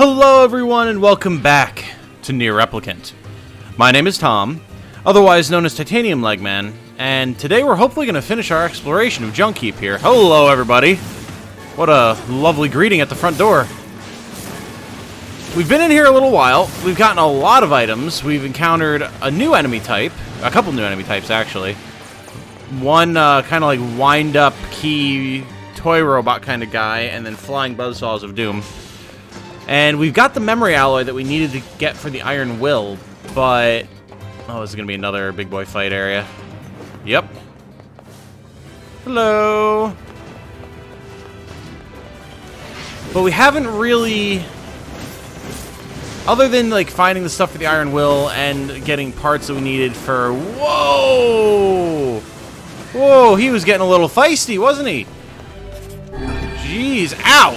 Hello everyone and welcome back to NieR Replicant. My name is Tom, otherwise known as Titanium Legman, and today we're hopefully going to finish our exploration of Junk Heap here. Hello everybody! What a lovely greeting at the front door. We've been in here a little while, we've gotten a lot of items, we've encountered a new enemy type, a couple new enemy types actually. One kind of like wind-up key toy robot kind of guy, and then flying buzzsaws of doom. And we've got the memory alloy that we needed to get for the iron will, but... oh, this is going to be another big boy fight area. Yep. Hello! But we haven't really... other than, like, finding the stuff for the iron will and getting parts that we needed for... whoa! Whoa, he was getting a little feisty, wasn't he? Jeez, ow!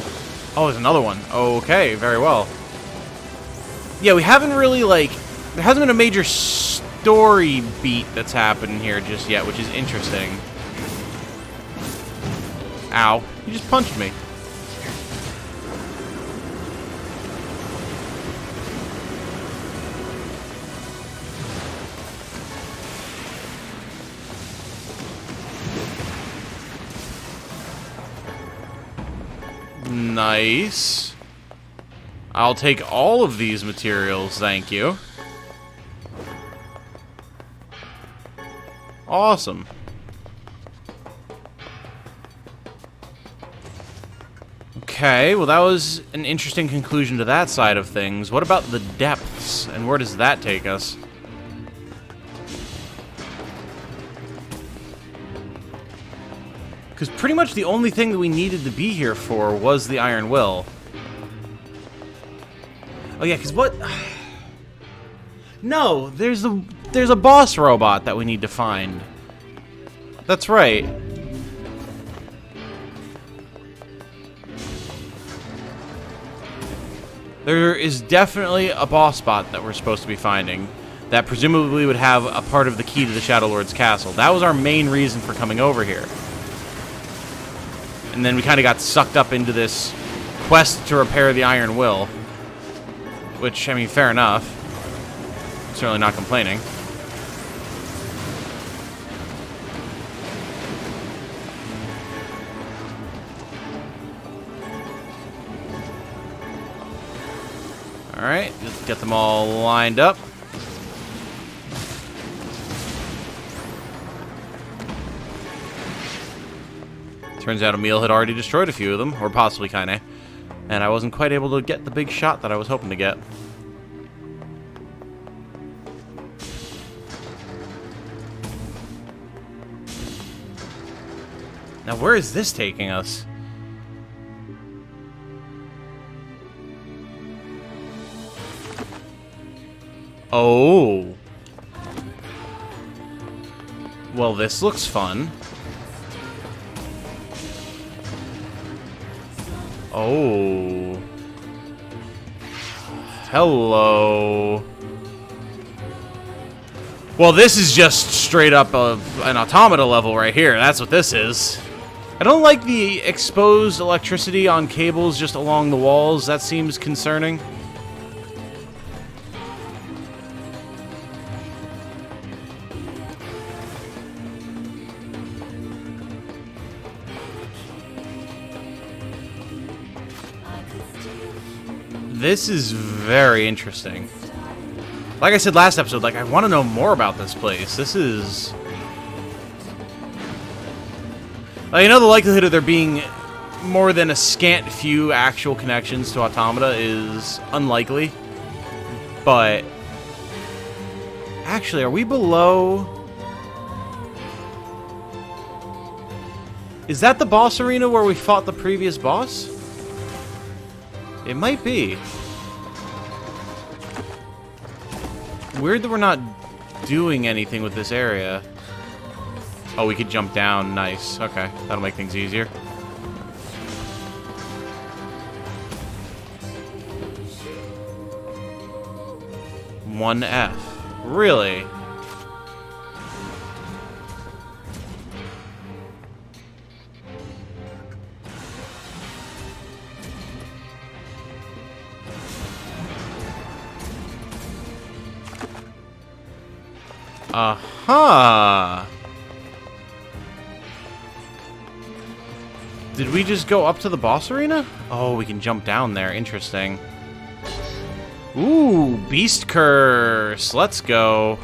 Oh, there's another one. Okay, very well. Yeah, we haven't really, like... there hasn't been a major story beat that's happened here just yet, which is interesting. Ow. You just punched me. Nice. I'll take all of these materials, thank you. Awesome. Okay, well that was an interesting conclusion to that side of things. What about the depths, and where does that take us? Because pretty much the only thing that we needed to be here for was the iron will. Oh yeah, because what... no, there's a boss robot that we need to find. That's right. There is definitely a boss bot that we're supposed to be finding that presumably would have a part of the key to the Shadow Lord's castle. That was our main reason for coming over here. And then we kind of got sucked up into this quest to repair the iron will. Which, I mean, fair enough. Certainly not complaining. Alright, let's get them all lined up. Turns out Emil had already destroyed a few of them, or possibly kinda, and I wasn't quite able to get the big shot that I was hoping to get. Now where is this taking us? Oh. Well, this looks fun. Oh. Hello. Well, this is just straight up an Automata level right here. That's what this is. I don't like the exposed electricity on cables just along the walls. That seems concerning. This is very interesting. Like I said last episode, like, I want to know more about this place. This is... you know, the likelihood of there being more than a scant few actual connections to Automata is unlikely. But... actually, are we below... is that the boss arena where we fought the previous boss? It might be. Weird that we're not doing anything with this area. Oh, we could jump down. Nice. Okay, that'll make things easier. One F. Really? Aha! Did we just go up to the boss arena? Oh, we can jump down there. Interesting. Ooh, Beast Curse. Let's go.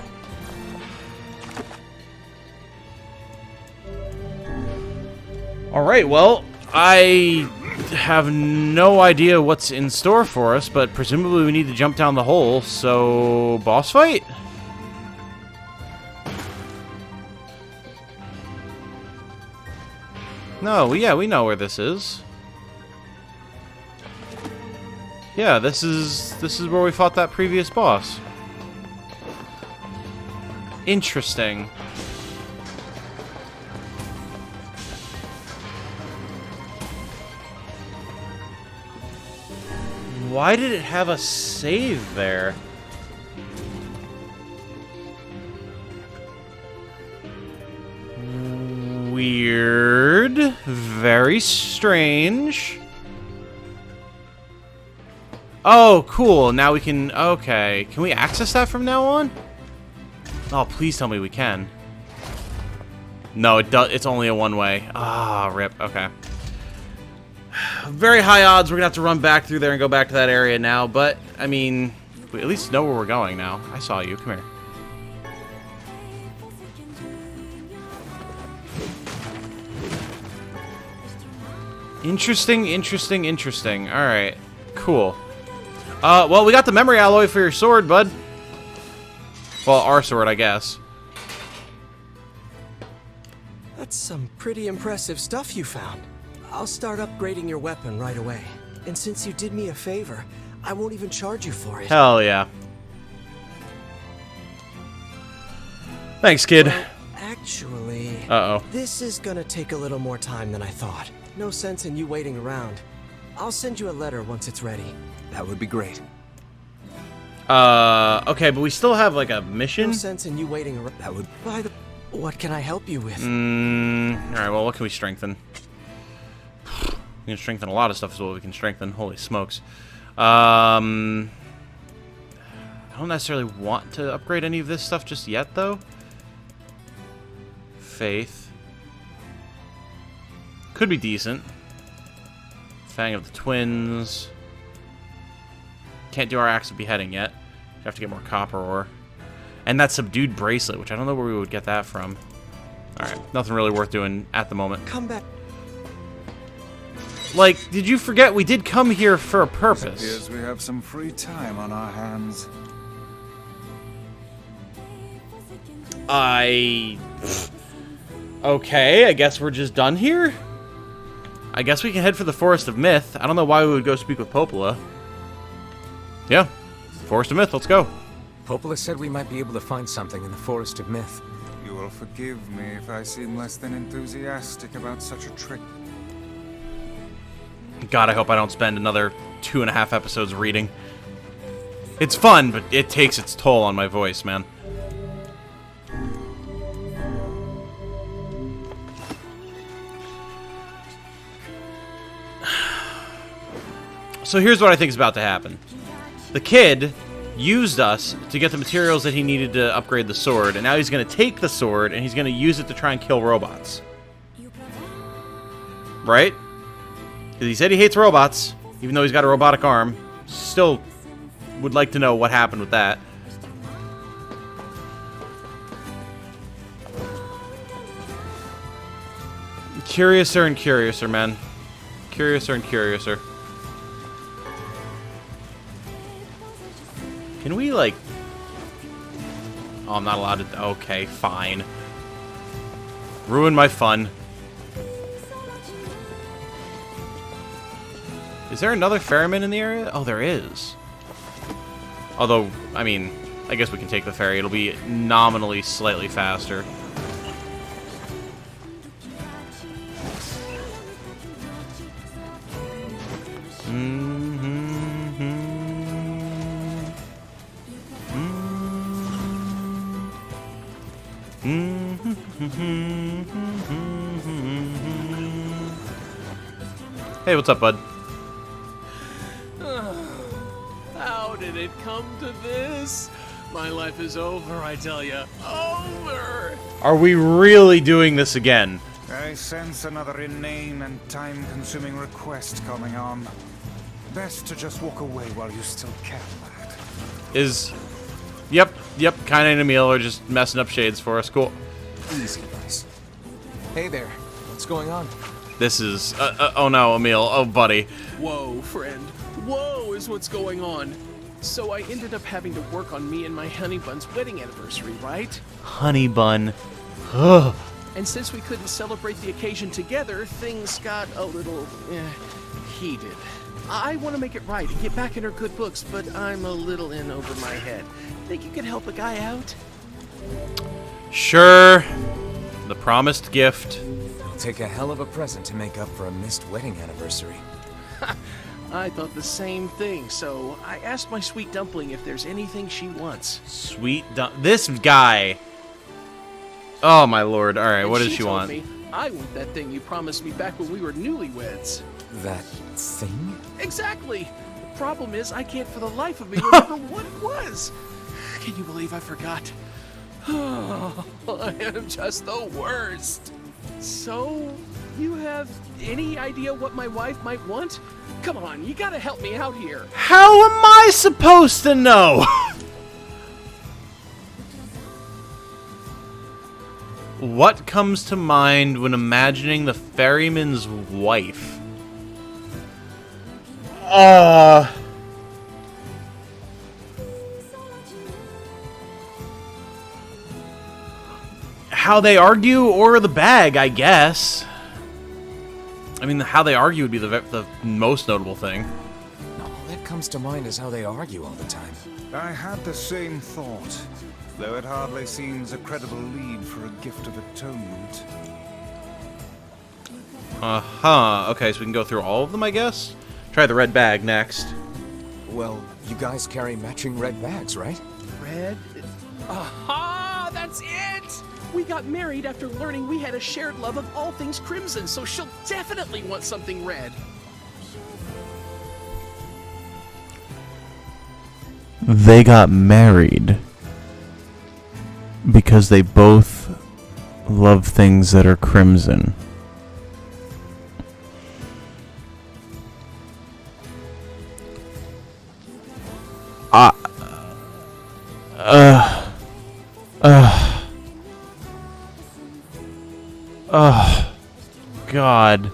Alright, well, I have no idea what's in store for us, but presumably we need to jump down the hole, so... boss fight? No, yeah, we know where this is. Yeah, this is where we fought that previous boss. Interesting. Why did it have a save there? Weird. Very strange. Oh, cool. Now we can... Okay. Can we access that from now on? Oh, please tell me we can. No, it does. It's only a one-way. Ah, rip. Okay. Very high odds we're gonna have to run back through there and go back to that area now, but, I mean, we at least know where we're going now. I saw you. Come here. Interesting, interesting, interesting. Alright. Cool. Well, we got the memory alloy for your sword, bud. Well, our sword, I guess. That's some pretty impressive stuff you found. I'll start upgrading your weapon right away. And since you did me a favor, I won't even charge you for it. Hell yeah. Thanks, kid. Well, actually... Uh-oh. This is gonna take a little more time than I thought. No sense in you waiting around. I'll send you a letter once it's ready. That would be great. Okay, but we still have, like, a mission? No sense in you waiting around. That would... What can I help you with? Alright, well, what can we strengthen? We can strengthen a lot of stuff is what we can strengthen. Holy smokes. I don't necessarily want to upgrade any of this stuff just yet, though. Faith. Could be decent. Fang of the Twins. Can't do our Axe of Beheading yet. We have to get more copper ore. And that Subdued Bracelet, which I don't know where we would get that from. Alright, nothing really worth doing at the moment. Come back. Like, did you forget we did come here for a purpose? It appears we have some free time on our hands. Okay, I guess we're just done here? I guess we can head for the Forest of Myth. I don't know why we would go speak with Popola. Yeah, Forest of Myth, let's go. Popola said we might be able to find something in the Forest of Myth. You will forgive me if I seem less than enthusiastic about such a trick. God, I hope I don't spend another 2.5 episodes reading. It's fun, but it takes its toll on my voice, man. So here's what I think is about to happen. The kid used us to get the materials that he needed to upgrade the sword, and now he's going to take the sword and he's going to use it to try and kill robots. Right? Because he said he hates robots, even though he's got a robotic arm. Still would like to know what happened with that. Curiouser and curiouser, man. Curiouser and curiouser. Can we, like... Oh, I'm not allowed to... Okay, fine. Ruin my fun. Is there another ferryman in the area? Oh, there is. Although, I mean, I guess we can take the ferry. It'll be nominally slightly faster. Hey, what's up, bud? How did it come to this? My life is over, I tell ya. Over! Are we really doing this again? I sense another inane and time-consuming request coming on. Best to just walk away while you still can, lad. Yep, Kinda and Emil are just messing up shades for us. Cool. Easy, Bryce. Hey there. What's going on? This is, oh no, Emil. Oh, buddy. Whoa, friend. Whoa is what's going on. So I ended up having to work on me and my honey bun's wedding anniversary, right? Honey bun. Ugh. And since we couldn't celebrate the occasion together, things got a little, heated. I want to make it right and get back in her good books, but I'm a little in over my head. Think you could help a guy out? Sure. The promised gift. It'll take a hell of a present to make up for a missed wedding anniversary. I thought the same thing, so I asked my sweet dumpling if there's anything she wants. This guy. Oh my lord. All right, what does she want? Me, I want that thing you promised me back when we were newlyweds. That thing? Exactly. The problem is I can't for the life of me remember what it was. Can you believe I forgot? Oh, I am just the worst. So, you have any idea what my wife might want? Come on, you gotta help me out here. How am I supposed to know? What comes to mind when imagining the ferryman's wife? How they argue or the bag, I guess. I mean, how they argue would be the most notable thing. All that comes to mind is how they argue all the time. I had the same thought, though it hardly seems a credible lead for a gift of atonement. Okay, so we can go through all of them, I guess? Try the red bag next. Well, you guys carry matching red bags, right? Red? Aha! That's it! We got married after learning we had a shared love of all things crimson, so she'll definitely want something red. They got married because they both love things that are crimson. God.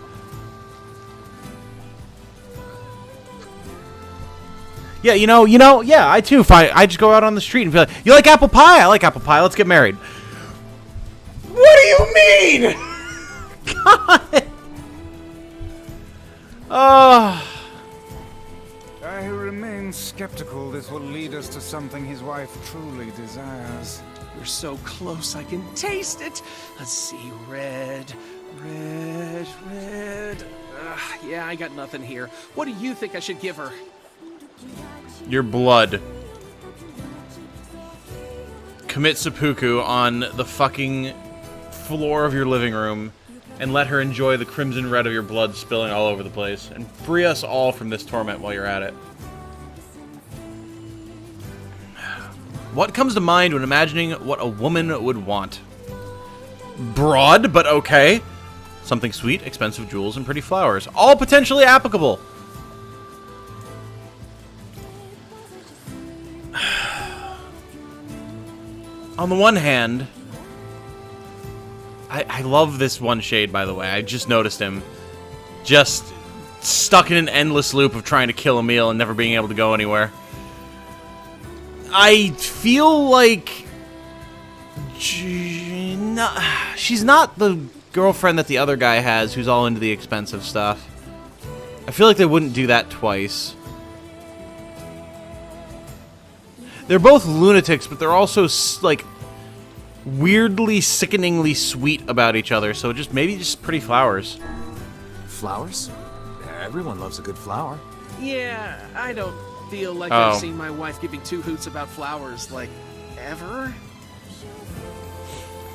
Yeah, yeah, I too I just go out on the street and be like, you like apple pie? I like apple pie, let's get married. What do you mean? God. I remain skeptical this will lead us to something his wife truly desires. We're so close, I can taste it. Let's see, red. Yeah, I got nothing here. What do you think I should give her? Your blood. Commit seppuku on the fucking floor of your living room and let her enjoy the crimson red of your blood spilling all over the place and free us all from this torment while you're at it. What comes to mind when imagining what a woman would want? Broad, but okay. Something sweet, expensive jewels, and pretty flowers. All potentially applicable. On the one hand, I love this one shade, by the way. I just noticed him. Just stuck in an endless loop of trying to kill Emil and never being able to go anywhere. I feel like she's not the girlfriend that the other guy has who's all into the expensive stuff. I feel like they wouldn't do that twice. They're both lunatics, but they're also, like, weirdly, sickeningly sweet about each other, so maybe just pretty flowers. Flowers? Everyone loves a good flower. Yeah, I don't feel like I've seen my wife giving two hoots about flowers, like, ever?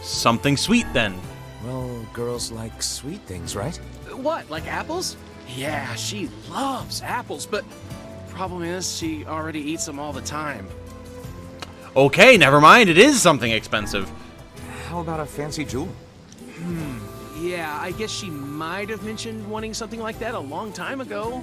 Something sweet, then. Well, girls like sweet things, right? What, like apples? Yeah, she loves apples, but problem is she already eats them all the time. Okay, never mind. It is something expensive. How about a fancy jewel? Yeah, I guess she might have mentioned wanting something like that a long time ago.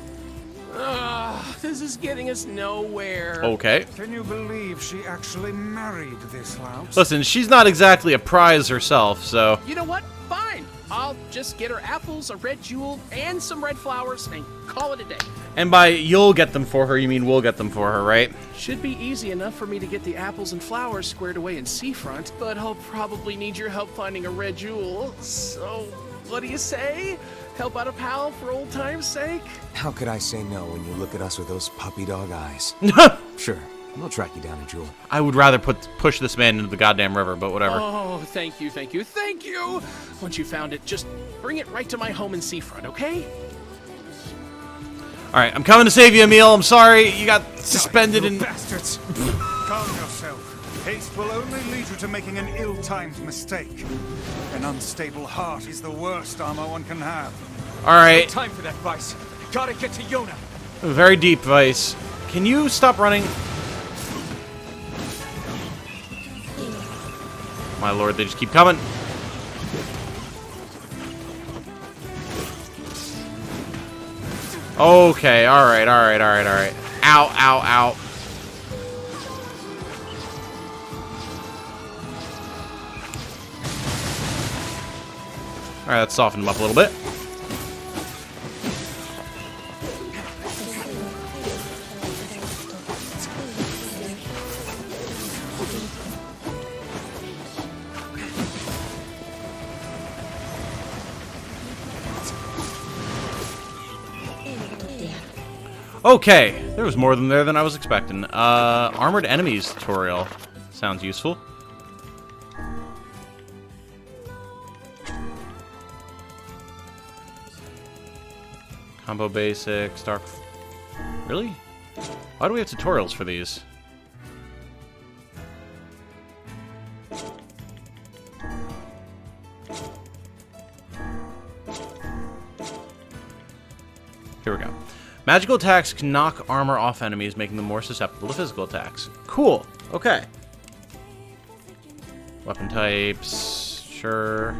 Ugh, this is getting us nowhere. Okay. Can you believe she actually married this louse? Listen, she's not exactly a prize herself, so... You know what? Fine. I'll just get her apples, a red jewel, and some red flowers, and call it a day. And by you'll get them for her, you mean we'll get them for her, right? Should be easy enough for me to get the apples and flowers squared away in Seafront, but I'll probably need your help finding a red jewel. So, what do you say? Help out a pal for old time's sake? How could I say no when you look at us with those puppy dog eyes? Sure, we'll track you down a jewel. I would rather push this man into the goddamn river, but whatever. Oh, thank you, thank you, thank you! Once you found it, just bring it right to my home in Seafront, okay? Alright, I'm coming to save you, Emil. I'm sorry you got suspended You and... bastards! Calm yourself. Haste will only lead you to making an ill-timed mistake. An unstable heart is the worst armor one can have. Alright, Time for that, Vice. Gotta get to Yona. very deep, Vice. Can you stop running? My lord, they just keep coming. Okay, alright. Ow, ow, ow. Alright, let's soften him up a little bit. Okay, there was more than there than I was expecting. Armored enemies tutorial. Sounds useful. Combo basic, Stark. Really? Why do we have tutorials for these? Here we go. Magical attacks can knock armor off enemies, making them more susceptible to physical attacks. Cool. Okay. Weapon types. Sure.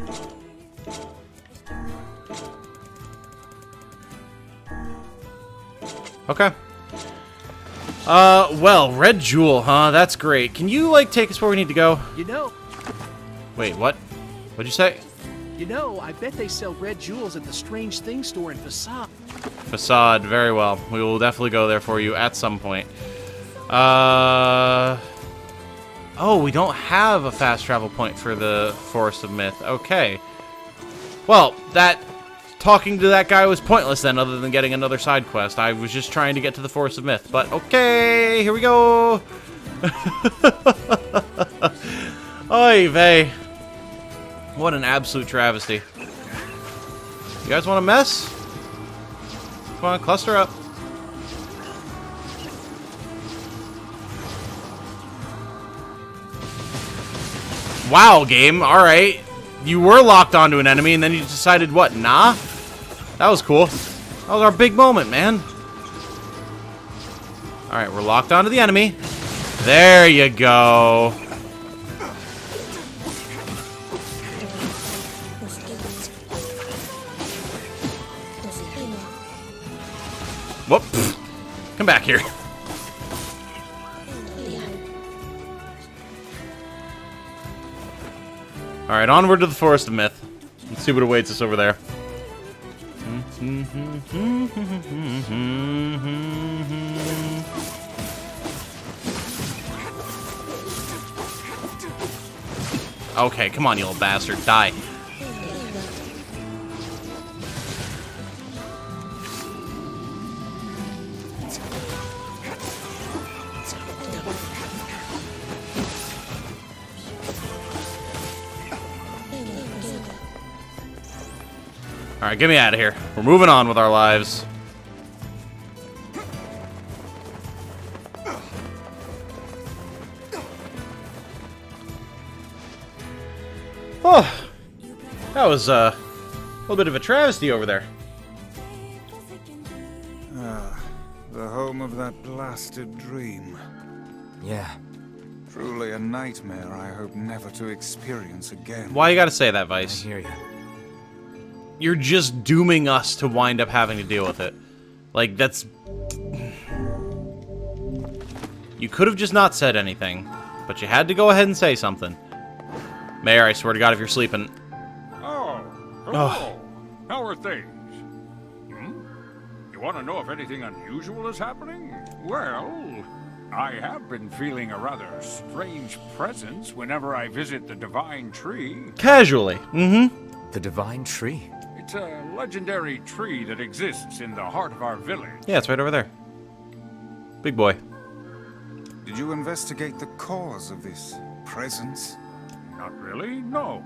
Okay. Well, red jewel, huh? That's great. Can you, like, take us where we need to go? You know, Wait, what? What'd you say? I bet they sell red jewels at the Strange Thing store in Facade. Facade, very well. We will definitely go there for you at some point. Oh, we don't have a fast travel point for the Forest of Myth. Okay. Well, talking to that guy was pointless then, other than getting another side quest. I was just trying to get to the Forest of Myth. But okay, here we go. Oy vey. What an absolute travesty. You guys want to mess? Come on, cluster up. Wow, game. Alright. You were locked onto an enemy, and then you decided, what, nah? That was cool. That was our big moment, man. Alright, we're locked onto the enemy. There you go. Whoop. Come back here. Alright, onward to the Forest of Myth. Let's see what awaits us over there. Okay, come on, you little bastard. Die. Alright, get me out of here. We're moving on with our lives. Oh, that was a little bit of a travesty over there. Ah, the home of that blasted dream. Yeah. Truly a nightmare I hope never to experience again. Why you gotta say that, I Vice? hear you. You're just dooming us to wind up having to deal with it. Like, that's... You could have just not said anything, but you had to go ahead and say something. Mayor, I swear to God, if you're sleeping... Oh, hello. How are things? You want to know if anything unusual is happening? Well, I have been feeling a rather strange presence whenever I visit the Divine Tree. Casually. Mm-hmm. The Divine Tree? It's a legendary tree that exists in the heart of our village. Yeah, it's right over there. Big boy. Did you investigate the cause of this presence? Not really, no.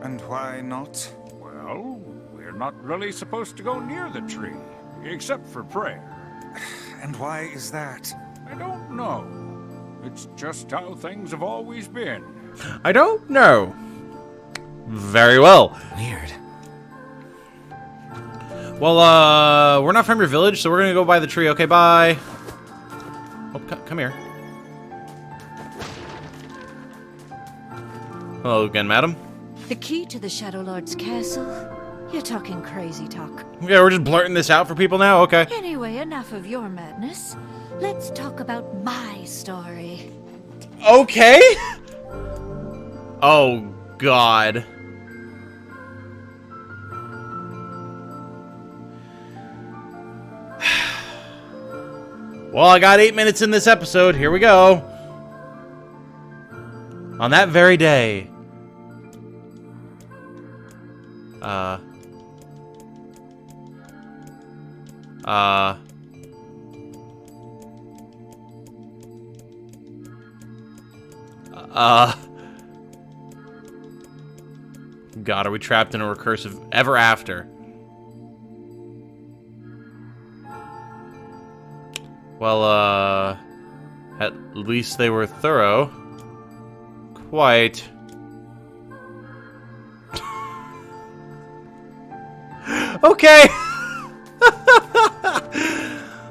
And why not? Well, we're not really supposed to go near the tree, except for prayer. And why is that? I don't know. It's just how things have always been. I don't know. Very well. Weird. Well, we're not from your village, so we're gonna go by the tree. Okay, bye. Oh, come here. Hello again, madam. The key to the Shadow Lord's castle? You're talking crazy talk. Yeah, we're just blurting this out for people now? Okay. Anyway, enough of your madness. Let's talk about my story. Okay? Oh, God. Well, I got 8 minutes in this episode. Here we go. On that very day. God, are we trapped in a recursive ever after? Well, at least they were thorough. Quite. Okay!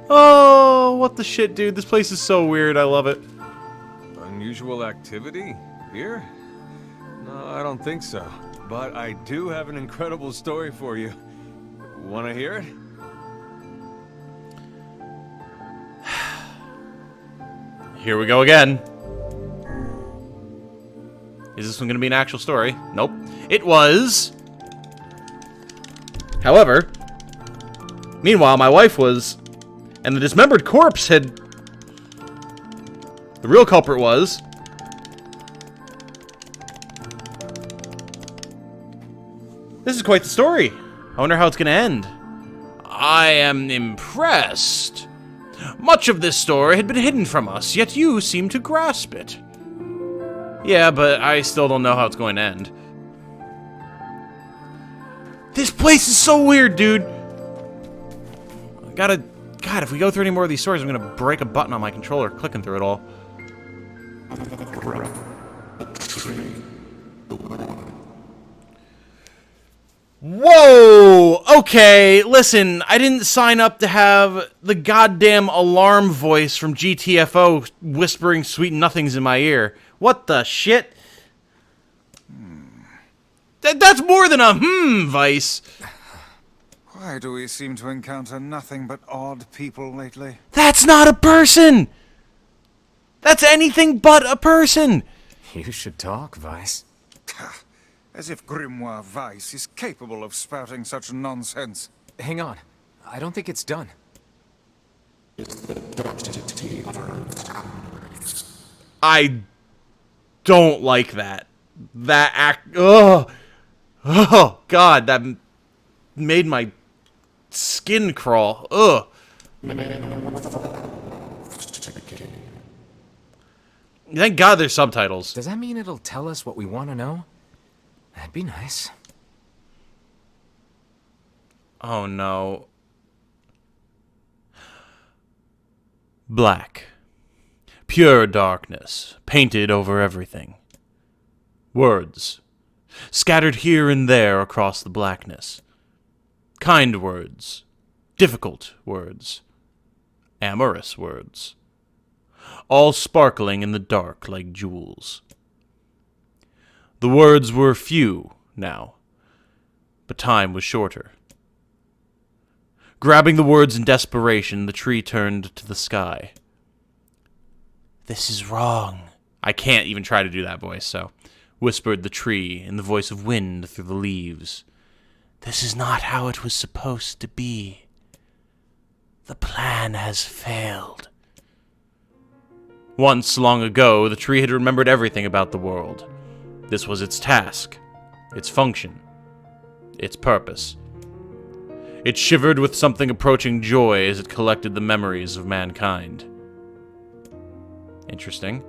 Oh, what the shit, dude. This place is so weird. I love it. Unusual activity? Here? No, I don't think so. But I do have an incredible story for you. Want to hear it? Here we go again. Is this one going to be an actual story? Nope. It was. However, meanwhile, my wife was, and the dismembered corpse had. The real culprit was. This is quite the story. I wonder how it's going to end. I am impressed. Much of this story had been hidden from us, yet you seem to grasp it. Yeah, but I still don't know how it's going to end. This place is so weird, dude. God, if we go through any more of these stories, I'm gonna break a button on my controller clicking through it all. Whoa! Okay, listen, I didn't sign up to have the goddamn alarm voice from GTFO whispering sweet nothings in my ear. What the shit? That's more than a Vice. Why do we seem to encounter nothing but odd people lately? That's not a person! That's anything but a person! You should talk, Vice. As if Grimoire Weiss is capable of spouting such nonsense. Hang on. I don't think it's done. I don't like that. That act. Ugh. Oh, God, that made my skin crawl. Ugh. Thank God there's subtitles. Does that mean it'll tell us what we want to know? That'd be nice. Oh, no. Black. Pure darkness, painted over everything. Words. Scattered here and there across the blackness. Kind words. Difficult words. Amorous words. all sparkling in the dark like jewels. The words were few now, but time was shorter. Grabbing the words in desperation, the tree turned to the sky. "This is wrong." I can't even try to do that voice, so whispered the tree in the voice of wind through the leaves. "This is not how it was supposed to be. The plan has failed." Once, long ago, the tree had remembered everything about the world. This was its task, its function, its purpose. It shivered with something approaching joy as it collected the memories of mankind. Interesting.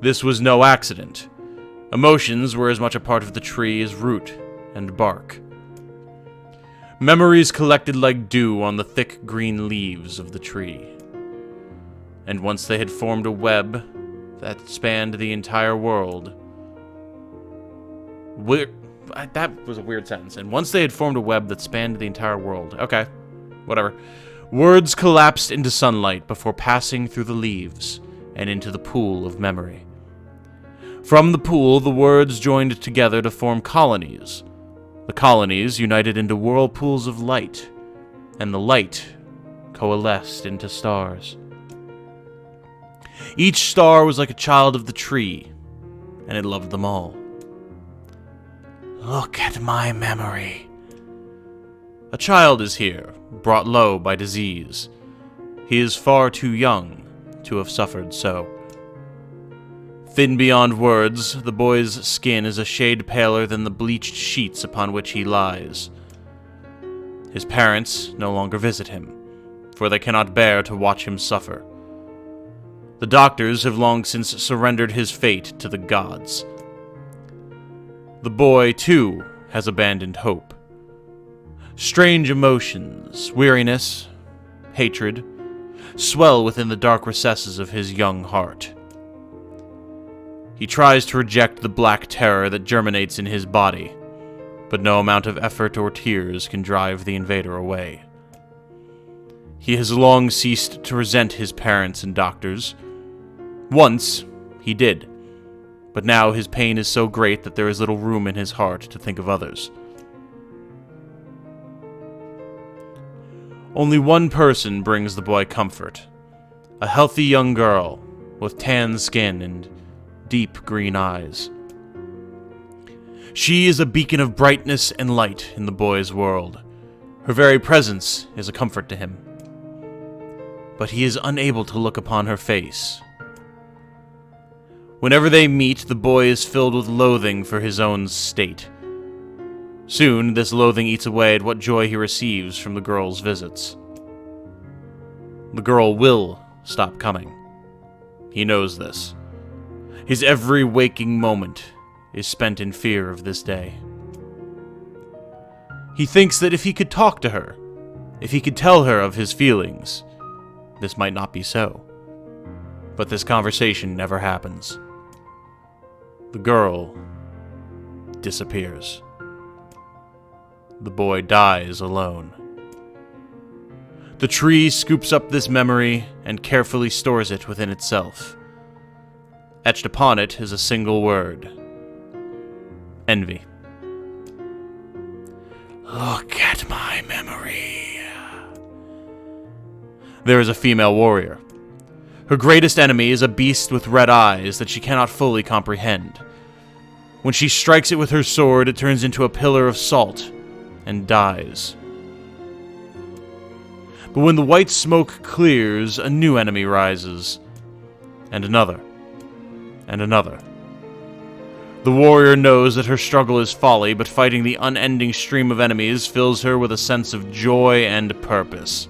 This was no accident. Emotions were as much a part of the tree as root and bark. Memories collected like dew on the thick green leaves of the tree. And once they had formed a web that spanned the entire world... That was a weird sentence. And once they had formed a web that spanned the entire world... Okay, whatever. Words collapsed into sunlight before passing through the leaves and into the pool of memory. From the pool, the words joined together to form colonies. The colonies united into whirlpools of light, and the light coalesced into stars. Each star was like a child of the tree, and it loved them all. "Look at my memory." A child is here, brought low by disease. He is far too young to have suffered so. Thin beyond words, the boy's skin is a shade paler than the bleached sheets upon which he lies. His parents no longer visit him, for they cannot bear to watch him suffer. The doctors have long since surrendered his fate to the gods. The boy, too, has abandoned hope. Strange emotions, weariness, hatred, swell within the dark recesses of his young heart. He tries to reject the black terror that germinates in his body, but no amount of effort or tears can drive the invader away. He has long ceased to resent his parents and doctors. Once, he did, but now his pain is so great that there is little room in his heart to think of others. Only one person brings the boy comfort, a healthy young girl with tan skin and deep green eyes. She is a beacon of brightness and light in the boy's world. Her very presence is a comfort to him. But he is unable to look upon her face. Whenever they meet, the boy is filled with loathing for his own state. Soon, this loathing eats away at what joy he receives from the girl's visits. The girl will stop coming. He knows this. His every waking moment is spent in fear of this day. He thinks that if he could talk to her, if he could tell her of his feelings, this might not be so. But this conversation never happens. The girl disappears. The boy dies alone. The tree scoops up this memory and carefully stores it within itself. Etched upon it is a single word: envy. Look at my memory. There is a female warrior. Her greatest enemy is a beast with red eyes that she cannot fully comprehend. When she strikes it with her sword, it turns into a pillar of salt and dies. But when the white smoke clears, a new enemy rises, and another, and another. The warrior knows that her struggle is folly, but fighting the unending stream of enemies fills her with a sense of joy and purpose.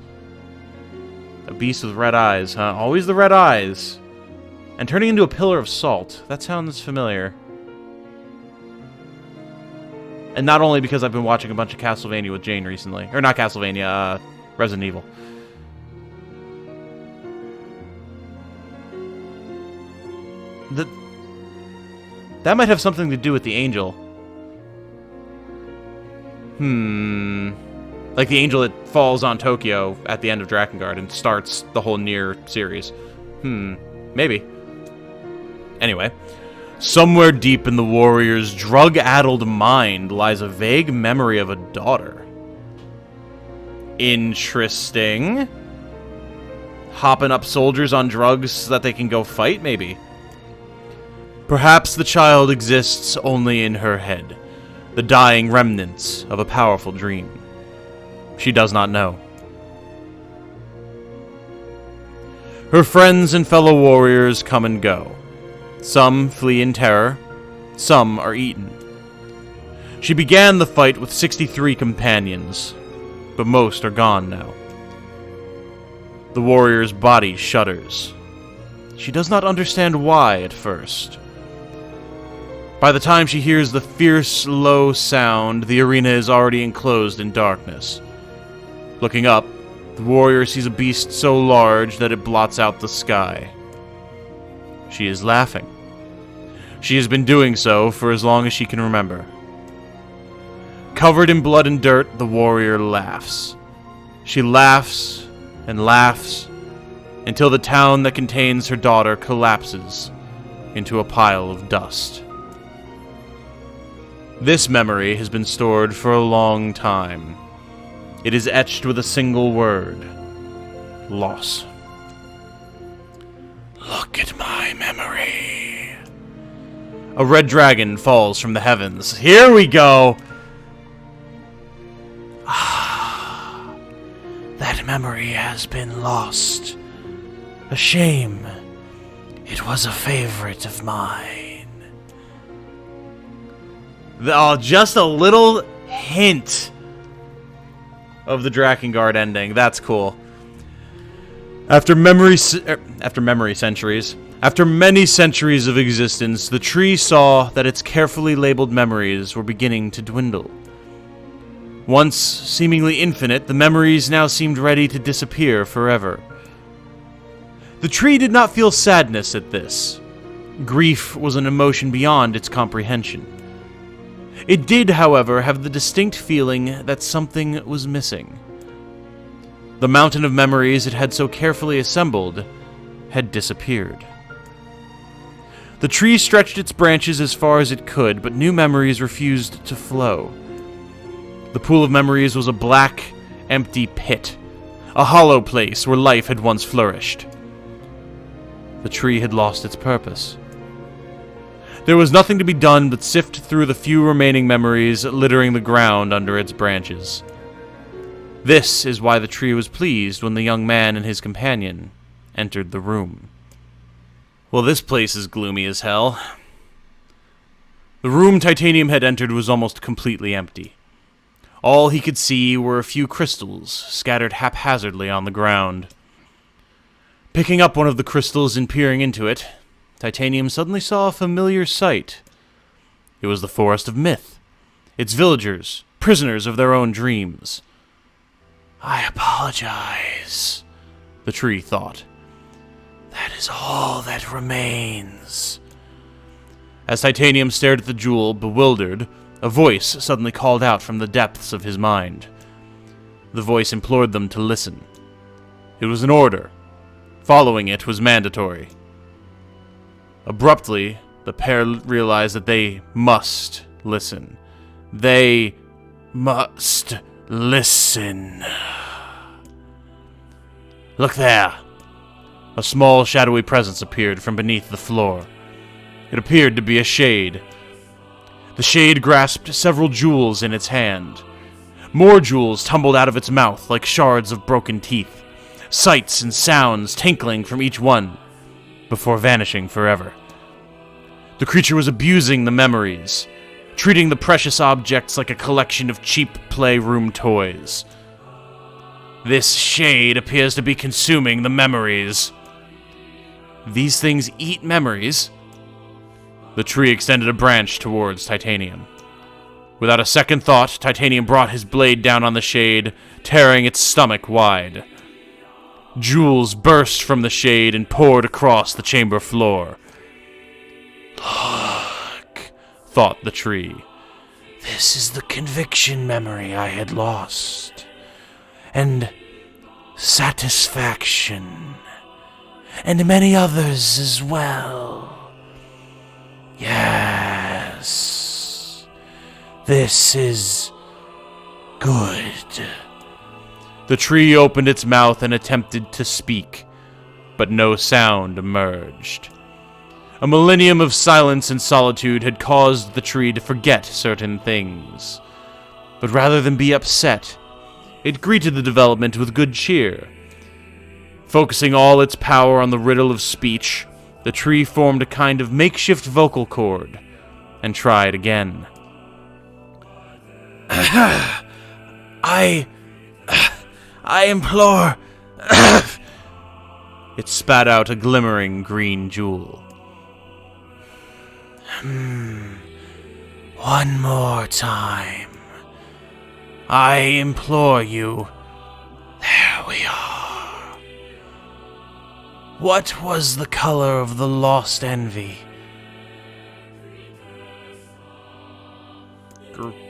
A beast with red eyes, huh? Always the red eyes. And turning into a pillar of salt. That sounds familiar. And not only because I've been watching a bunch of Castlevania with Jane recently. Or not Castlevania, Resident Evil. That might have something to do with the angel. Like the angel that falls on Tokyo at the end of Drakengard and starts the whole NieR series. Maybe. Anyway, somewhere deep in the warrior's drug-addled mind lies a vague memory of a daughter. Interesting. Hopping up soldiers on drugs so that they can go fight, maybe. Perhaps the child exists only in her head, the dying remnants of a powerful dream. She does not know. Her friends and fellow warriors come and go. Some flee in terror, some are eaten. She began the fight with 63 companions, but most are gone now. The warrior's body shudders. She does not understand why at first. By the time she hears the fierce, low sound, the arena is already enclosed in darkness. Looking up, the warrior sees a beast so large that it blots out the sky. She is laughing. She has been doing so for as long as she can remember. Covered in blood and dirt, the warrior laughs. She laughs and laughs until the town that contains her daughter collapses into a pile of dust. This memory has been stored for a long time. It is etched with a single word: loss. Look at my memory. A red dragon falls from the heavens. Here we go! That memory has been lost. A shame. It was a favorite of mine. Just a little hint of the Drakengard ending. That's cool. After many centuries of existence, the tree saw that its carefully labeled memories were beginning to dwindle. Once seemingly infinite, the memories now seemed ready to disappear forever. The tree did not feel sadness at this. Grief was an emotion beyond its comprehension. It did, however, have the distinct feeling that something was missing. The mountain of memories it had so carefully assembled had disappeared. The tree stretched its branches as far as it could, but new memories refused to flow. The pool of memories was a black, empty pit, a hollow place where life had once flourished. The tree had lost its purpose. There was nothing to be done but sift through the few remaining memories littering the ground under its branches. This is why the tree was pleased when the young man and his companion entered the room. Well, this place is gloomy as hell. The room Titanium had entered was almost completely empty. All he could see were a few crystals scattered haphazardly on the ground. Picking up one of the crystals and peering into it, Titanium suddenly saw a familiar sight. It was the Forest of Myth, its villagers, prisoners of their own dreams. I apologize, the tree thought. That is all that remains. As Titanium stared at the jewel, bewildered, a voice suddenly called out from the depths of his mind. The voice implored them to listen. It was an order. Following it was mandatory. Abruptly, the pair realized that they must listen. They must listen. Look there. A small, shadowy presence appeared from beneath the floor. It appeared to be a shade. The shade grasped several jewels in its hand. More jewels tumbled out of its mouth like shards of broken teeth, sights and sounds tinkling from each one, before vanishing forever. The creature was abusing the memories, treating the precious objects like a collection of cheap playroom toys. This shade appears to be consuming the memories. These things eat memories? The tree extended a branch towards Titanium. Without a second thought, Titanium brought his blade down on the shade, tearing its stomach wide. Jewels burst from the shade and poured across the chamber floor. Look, thought the tree. This is the conviction memory I had lost. And satisfaction. and many others as well. Yes, this is good. The tree opened its mouth and attempted to speak, but no sound emerged. A millennium of silence and solitude had caused the tree to forget certain things. But rather than be upset, it greeted the development with good cheer. Focusing all its power on the riddle of speech, the tree formed a kind of makeshift vocal cord and tried again. I implore... It spat out a glimmering green jewel. One more time. I implore you. There we are. What was the color of the lost envy?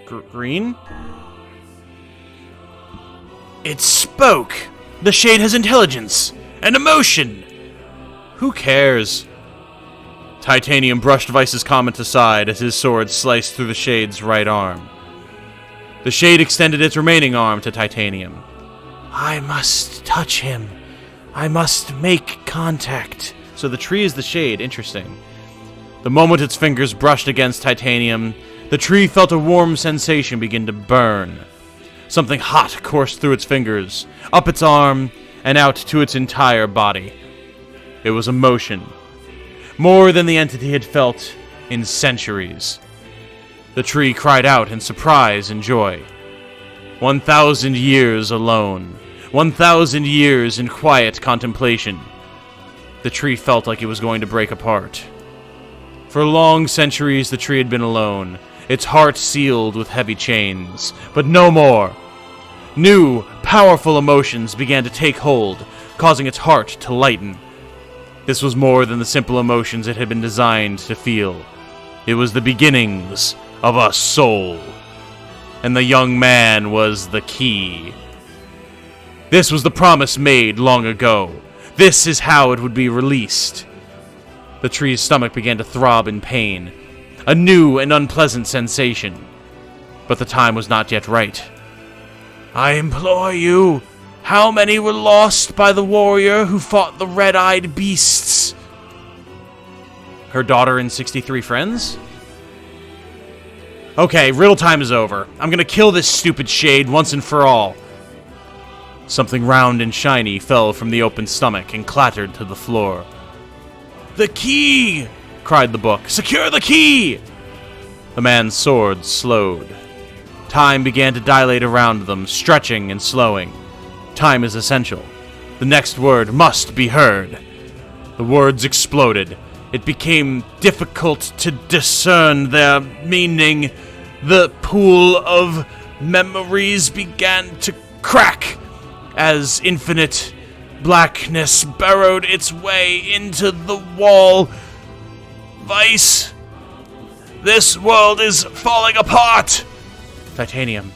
Green? It spoke! The shade has intelligence and emotion! Who cares? Titanium brushed Vice's comment aside as his sword sliced through the shade's right arm. The shade extended its remaining arm to Titanium. I must touch him. I must make contact. So the tree is the shade. Interesting. The moment its fingers brushed against Titanium, the tree felt a warm sensation begin to burn. Something hot coursed through its fingers, up its arm, and out to its entire body. It was emotion. More than the entity had felt in centuries. The tree cried out in surprise and joy. 1,000 years alone. 1,000 years in quiet contemplation. The tree felt like it was going to break apart. For long centuries the tree had been alone, its heart sealed with heavy chains. But no more. New, powerful emotions began to take hold, causing its heart to lighten. This was more than the simple emotions it had been designed to feel. It was the beginnings of a soul. And the young man was the key. This was the promise made long ago. This is how it would be released. The tree's stomach began to throb in pain. A new and unpleasant sensation. But the time was not yet right. I implore you. How many were lost by the warrior who fought the red-eyed beasts? Her daughter and 63 friends? Okay, riddle time is over. I'm gonna kill this stupid shade once and for all. Something round and shiny fell from the open stomach and clattered to the floor. The key! Cried the book. Secure the key! The man's sword slowed. Time began to dilate around them, stretching and slowing. Time is essential. The next word must be heard. The words exploded. It became difficult to discern their meaning. The pool of memories began to crack as infinite blackness burrowed its way into the wall. Vice, this world is falling apart. Titanium,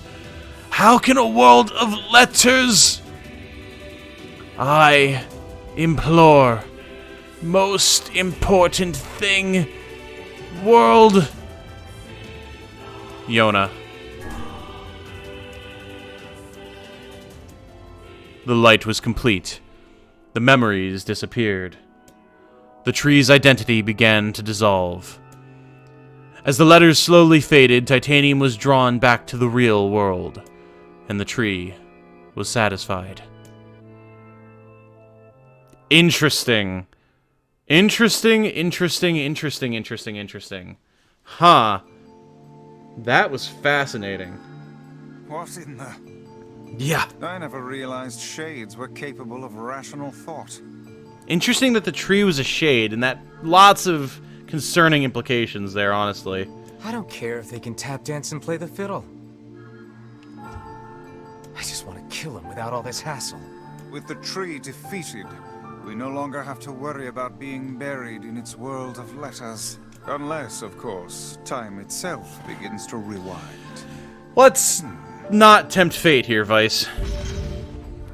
how can a world of letters? I implore, most important thing, world. Yona. The light was complete. The memories disappeared. The tree's identity began to dissolve. As the letters slowly faded, Titanium was drawn back to the real world, and the tree was satisfied. Interesting. Interesting. Huh. That was fascinating. What in the... Yeah. I never realized shades were capable of rational thought. Interesting that the tree was a shade, and that lots of concerning implications there, honestly. I don't care if they can tap dance and play the fiddle. I just want to kill him without all this hassle. With the tree defeated, we no longer have to worry about being buried in its world of letters. Unless, of course, time itself begins to rewind. Let's not tempt fate here, Vice.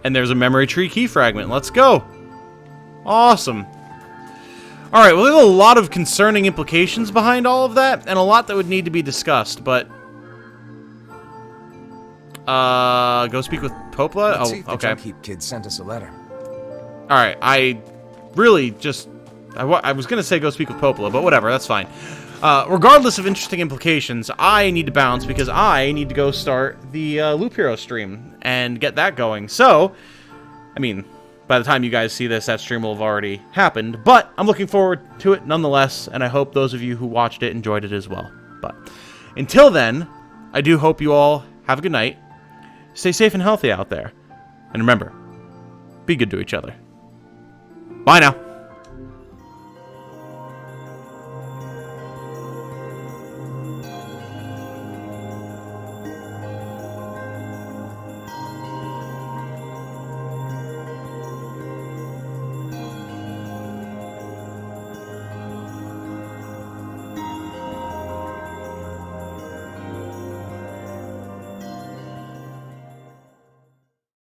And there's a memory tree key fragment. Let's go. Awesome. Alright, well, there's a lot of concerning implications behind all of that, and a lot that would need to be discussed, but... go speak with Popola? Let's see if the okay. Junkheap kid sent us a letter. Alright, I really just... I was going to say go speak with Popola, but whatever, that's fine. Regardless of interesting implications, I need to bounce because I need to go start the Loop Hero stream and get that going. So, I mean, by the time you guys see this, that stream will have already happened, but I'm looking forward to it nonetheless, and I hope those of you who watched it enjoyed it as well. But until then, I do hope you all have a good night. Stay safe and healthy out there. And remember, be good to each other. Bye now.